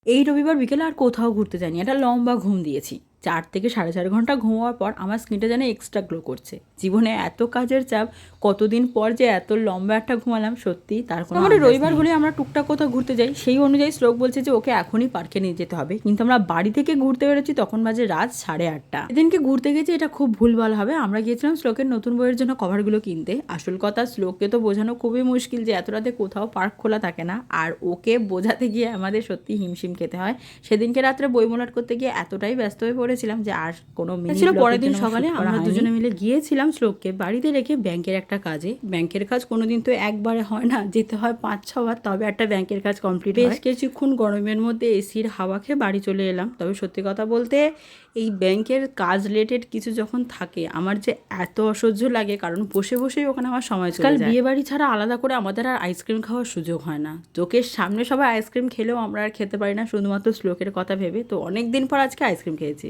এই রবিবার বিকেলে আর কোথাও ঘুরতে যাইনি, একটা লম্বা ঘুম দিয়েছি। 4 থেকে 4.5 ঘন্টা ঘুমাবার পর আমার স্কিনটা যেন এক্সট্রা গ্লো করছে। জীবনে এত কাজের চাপ, কতদিন পর যে এত লম্বা একটা ঘুমালাম, সত্যি তার কোনো আন্দাজ নেই। রবিবার হলে আমরা টুকটাক কোথাও ঘুরতে যাই, সেই অনুযায়ী শ্লোক বলছে যে ওকে এখনই পার্কে নিয়ে যেতে হবে, কিন্তু আমরা বাড়ি থেকে ঘুরতে বেরোচ্ছি তখন বাজে রাত 8:30। সেদিনকে ঘুরতে গেছি, এটা খুব ভুলভাল হবে। আমরা গিয়েছিলাম শ্লোকের নতুন বইয়ের জন্য কভারগুলো কিনতে। আসল কথা, শ্লোককে তো বোঝানো খুবই মুশকিল যে এত রাতে কোথাও পার্ক খোলা থাকে না, আর ওকে বোঝাতে গিয়ে আমাদের সত্যি হিমশিম খেতে হয়। সেদিনকে রাত্রে বই মোলাট করতে গিয়ে এতটাই ব্যস্ত হয়ে পড়েছিলাম যে আর কোনো মিনিট ছিল। পরের দিন সকালে আমরা দুজনে মিলে গিয়েছিলাম শ্লোককে বাড়িতে রেখে ব্যাংকের একটা কাজে। ব্যাংকের কাজ কোনোদিন তো একবারে হয় না, যেতে হয় 5-6 বার, তবে একটা ব্যাংকের কাজ কমপ্লিট হয়। বেশ কিছুক্ষণ গরমের মধ্যে এসির হাওয়া খেয়ে বাড়ি চলে এলাম। তবে সত্যি কথা বলতে, এই ব্যাংকের কাজ রিলেটেড কিছু যখন থাকে আমার যে এত অসহ্য লাগে, কারণ বসে বসেই ওখানে আমার সময় চলে যায়। কাল বিয়ে বাড়ি ছাড়া আলাদা করে আমাদের আর আইসক্রিম খাওয়ার সুযোগ হয় না। চোখের সামনে সবাই আইসক্রিম খেলেও আমরা আর খেতে পারি না, শুধুমাত্র শ্লোকের কথা ভেবে। তো অনেক দিন পর আজকে আইসক্রিম খেয়েছি।